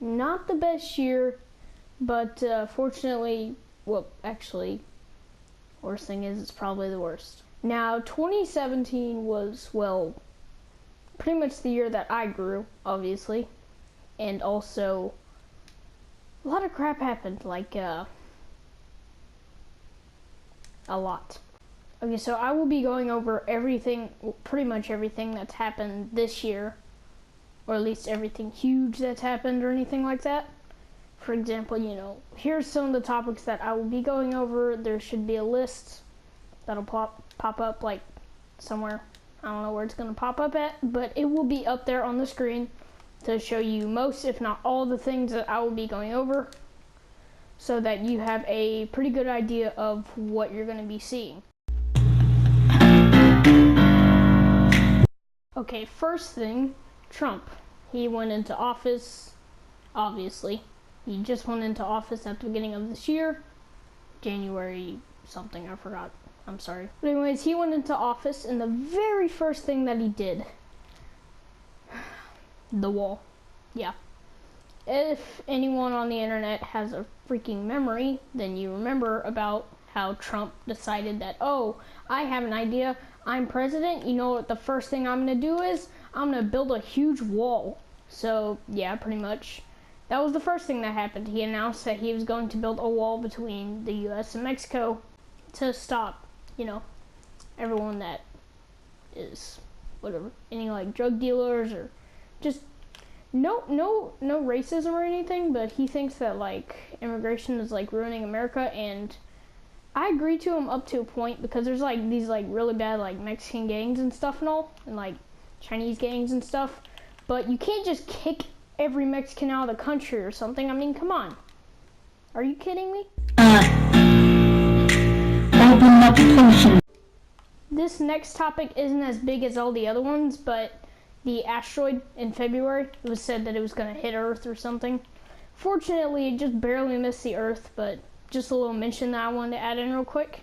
not the best year, but fortunately, well, actually, worst thing is it's probably the worst. Now, 2017 was, well, pretty much the year that I grew, obviously, and also a lot of crap happened, like a lot. Okay, so I will be going over everything, pretty much everything that's happened this year, or at least everything huge that's happened or anything like that. For example, here's some of the topics that I will be going over. There should be a list that'll pop up like somewhere. I don't know where it's gonna pop up at, but it will be up there on the screen to show you most, if not all, the things that I will be going over, so that you have a pretty good idea of what you're gonna be seeing. Okay, first thing, Trump. He went into office, obviously. He just went into office at the beginning of this year. January something, I forgot. I'm sorry. But anyways, he went into office, and the very first thing that he did, the wall. Yeah. If anyone on the internet has a freaking memory, then you remember about how Trump decided that, oh, I have an idea. I'm president. You know what the first thing I'm going to do is? I'm going to build a huge wall. So, yeah, pretty much. That was the first thing that happened. He announced that he was going to build a wall between the U.S. and Mexico to stop, everyone that is, whatever, any like drug dealers or just no racism or anything, but he thinks that like immigration is like ruining America, and I agree to him up to a point, because there's like these like really bad like Mexican gangs and stuff and all, and like Chinese gangs and stuff, but you can't just kick every Mexican out of the country or something. I mean, come on. Are you kidding me? Open up potion. This next topic isn't as big as all the other ones, but the asteroid in February, it was said that it was going to hit Earth or something. Fortunately, it just barely missed the Earth, but just a little mention that I wanted to add in real quick.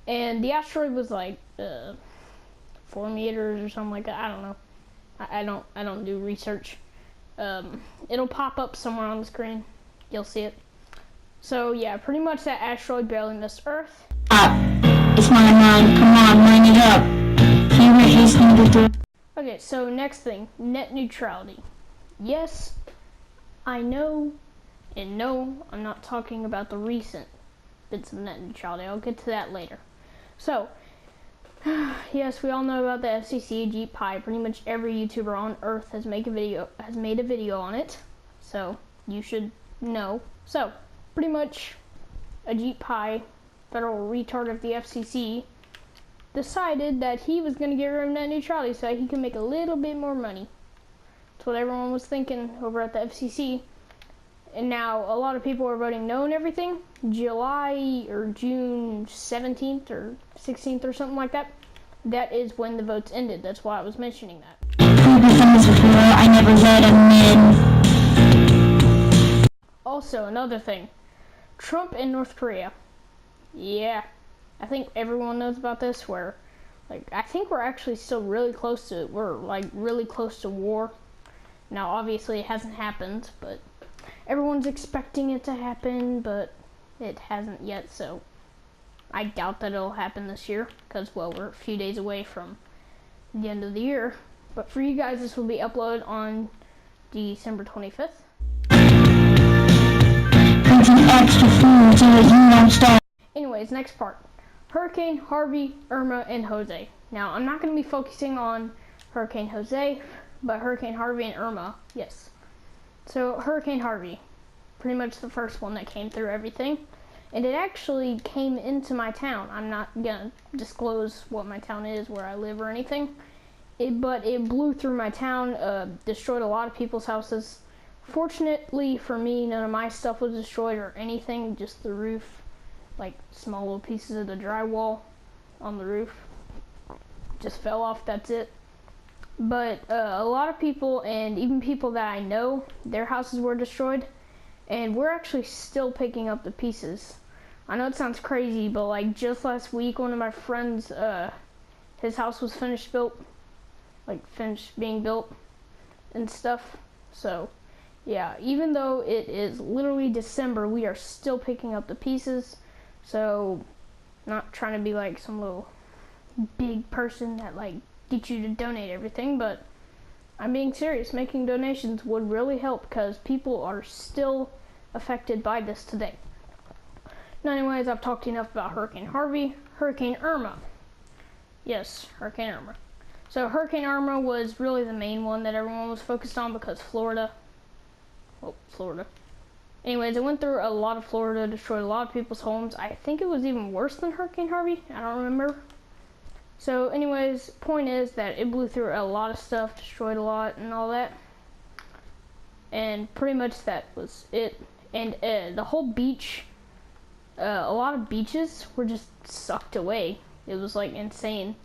And the asteroid was like 4 meters or something like that. I don't know. I don't do research. It'll pop up somewhere on the screen. You'll see it. So yeah, pretty much that asteroid barely missed Earth. It's my mind. Come on, line it up. He was listening to the... Okay, so next thing, net neutrality. Yes, I know, and no, I'm not talking about the recent bits of net neutrality. I'll get to that later. So, yes, we all know about the FCC, Jeep Pie. Pretty much every YouTuber on Earth has made a video on it. So, you should know. So, pretty much a Jeep Pie, federal retard of the FCC, decided that he was going to get rid of net neutrality so that he could make a little bit more money. That's what everyone was thinking over at the FCC. And now a lot of people are voting no and everything. July or June 17th or 16th or something like that. That is when the votes ended. That's why I was mentioning that. I never let him in. Also, another thing. Trump and North Korea. Yeah. I think everyone knows about this, where I think we're actually still really close to war. Now obviously it hasn't happened, but everyone's expecting it to happen, but it hasn't yet, so I doubt that it'll happen this year, because, well, we're a few days away from the end of the year. But for you guys, this will be uploaded on December 25th. Extra food so that you don't stop. Anyways, next part. Hurricane Harvey, Irma, and Jose. Now, I'm not going to be focusing on Hurricane Jose, but Hurricane Harvey and Irma, yes. So, Hurricane Harvey, pretty much the first one that came through everything. And it actually came into my town. I'm not going to disclose what my town is, where I live or anything. But it blew through my town, destroyed a lot of people's houses. Fortunately for me, none of my stuff was destroyed or anything, just the roof. Like small little pieces of the drywall on the roof just fell off, that's it. But a lot of people, and even people that I know, their houses were destroyed, and we're actually still picking up the pieces. I know it sounds crazy, but like just last week, one of my friends, his house was finished being built and stuff. So yeah, even though it is literally December, we are still picking up the pieces. So, not trying to be like some little big person that like gets you to donate everything, but I'm being serious. Making donations would really help because people are still affected by this today. Now, anyways, I've talked enough about Hurricane Harvey. Hurricane Irma. Yes, Hurricane Irma. So Hurricane Irma was really the main one that everyone was focused on because Florida. Anyways, it went through a lot of Florida, destroyed a lot of people's homes. I think it was even worse than Hurricane Harvey. I don't remember. So anyways, point is that it blew through a lot of stuff, destroyed a lot and all that. And pretty much that was it. And the whole beach, a lot of beaches were just sucked away. It was like insane.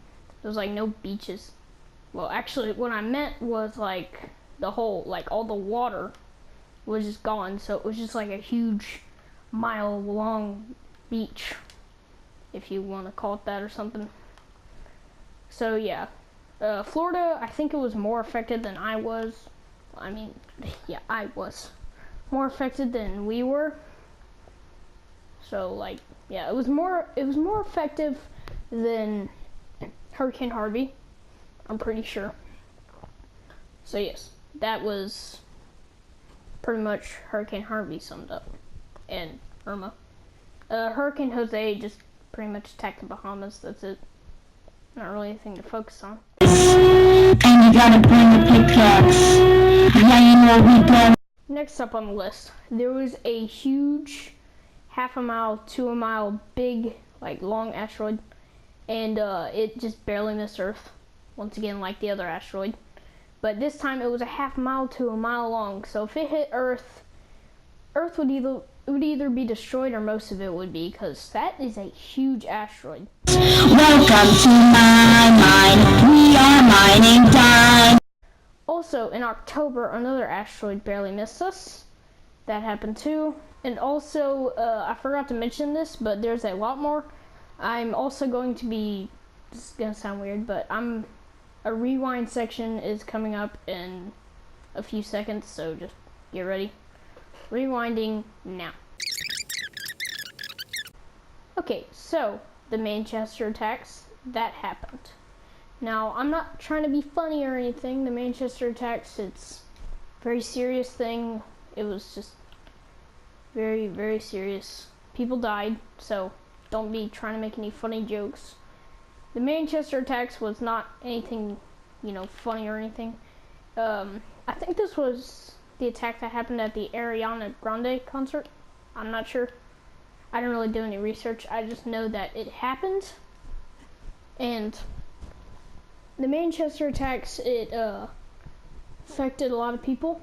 There was like no beaches. Well, actually what I meant was like the whole, like all the water was just gone. So it was just like a huge mile long beach, if you want to call it that or something. So yeah, Florida, I think it was more affected than I was. I mean, yeah, I was more affected than we were. So like, yeah, it was more effective than Hurricane Harvey, I'm pretty sure. So yes, that was pretty much Hurricane Harvey summed up, and Irma. Hurricane Jose just pretty much attacked the Bahamas. That's it. Not really anything to focus on. And you gotta bring the pickaxe. Yeah, you know we go. Next up on the list, there was a huge half a mile to a mile big, like long asteroid, and it just barely missed Earth. Once again, like the other asteroid. But this time it was a half mile to a mile long. So if it hit Earth, Earth would either be destroyed or most of it would be, because that is a huge asteroid. Welcome to my mine. We are mining time. Also, in October, another asteroid barely missed us. That happened too. And also, I forgot to mention this, but there's a lot more. I'm also going to be, this is going to sound weird, but a rewind section is coming up in a few seconds, so just get ready. Rewinding now. Okay, so the Manchester attacks, that happened. Now, I'm not trying to be funny or anything. The Manchester attacks, it's a very serious thing. It was just very, very serious. People died, so don't be trying to make any funny jokes. The Manchester attacks was not anything, you know, funny or anything. I think this was the attack that happened at the Ariana Grande concert. I'm not sure. I didn't really do any research. I just know that it happened. And the Manchester attacks, it affected a lot of people.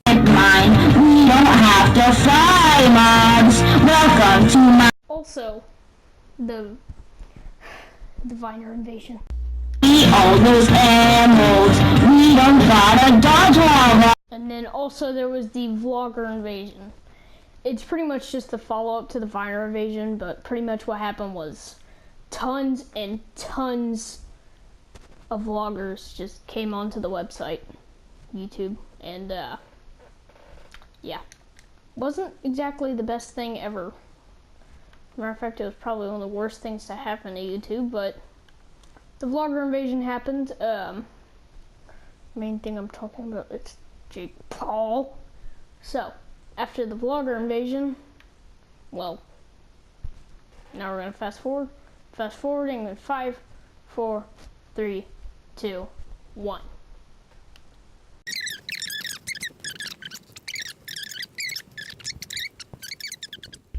Mine. We don't have to fly, moms. Welcome to my. Also, the Viner invasion. All those emeralds. We don't gotta dodge all that. And then also there was the vlogger invasion. It's pretty much just the follow-up to the Viner invasion, but pretty much what happened was tons and tons of vloggers just came onto the website, YouTube, and yeah. Wasn't exactly the best thing ever. Matter of fact, it was probably one of the worst things to happen to YouTube, but the vlogger invasion happened. Main thing I'm talking about is Jake Paul. So, after the vlogger invasion, well, now we're gonna fast forward. Fast forwarding in 5, 4, 3, 2, 1.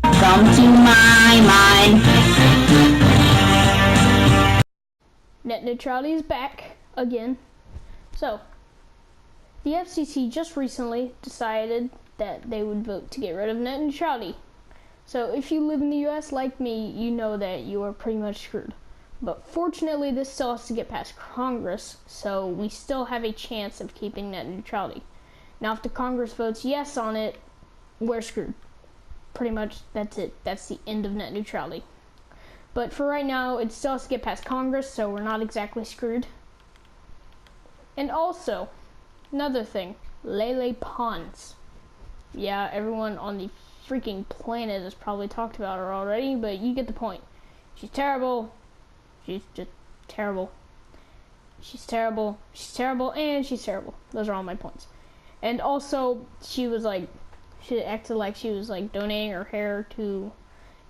Come to my mind. Net neutrality is back again. So, the FCC just recently decided that they would vote to get rid of net neutrality. So if you live in the US like me, you know that you are pretty much screwed. But fortunately, this still has to get past Congress, so we still have a chance of keeping net neutrality. Now, if the Congress votes yes on it, we're screwed. Pretty much, that's it. That's the end of net neutrality. But for right now, it still has to get past Congress, so we're not exactly screwed. And also, another thing, Lele pons. Yeah, everyone on the freaking planet has probably talked about her already, but you get the point. She's terrible. She's just terrible. She's terrible. She's terrible, and she's terrible. Those are all my points. And also, she acted like she was like donating her hair to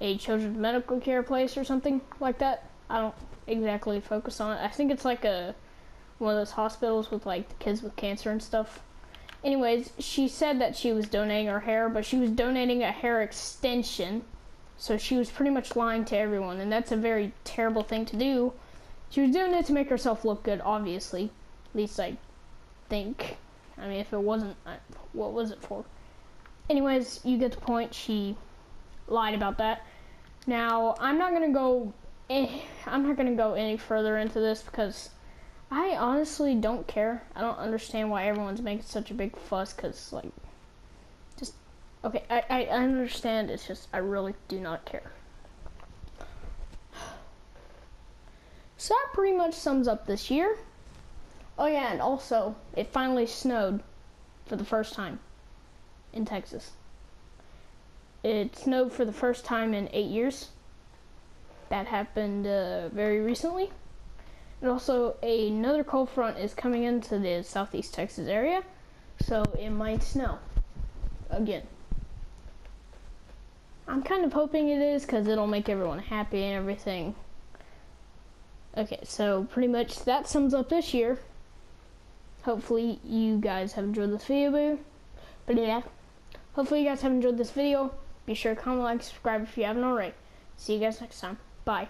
a children's medical care place or something like that. I don't exactly focus on it. I think it's like one of those hospitals with like the kids with cancer and stuff. Anyways, she said that she was donating her hair, but she was donating a hair extension. So she was pretty much lying to everyone, and that's a very terrible thing to do. She was doing it to make herself look good, obviously. At least I think. I mean, if it wasn't, what was it for? Anyways, you get the point. She lied about that. Now, I'm not gonna go any further into this because I honestly don't care. I don't understand why everyone's making such a big fuss. Cause like, just okay. I understand. It's just I really do not care. So that pretty much sums up this year. Oh yeah, and also, it finally snowed for the first time in Texas. It snowed for the first time in 8 years. That happened very recently. And also, another cold front is coming into the southeast Texas area, so it might snow again. I'm kind of hoping it is, because it'll make everyone happy and everything. Okay, so pretty much that sums up this year. Hopefully you guys have enjoyed this video. Hopefully you guys have enjoyed this video. Be sure to comment, like, subscribe if you haven't already. See you guys next time. Bye.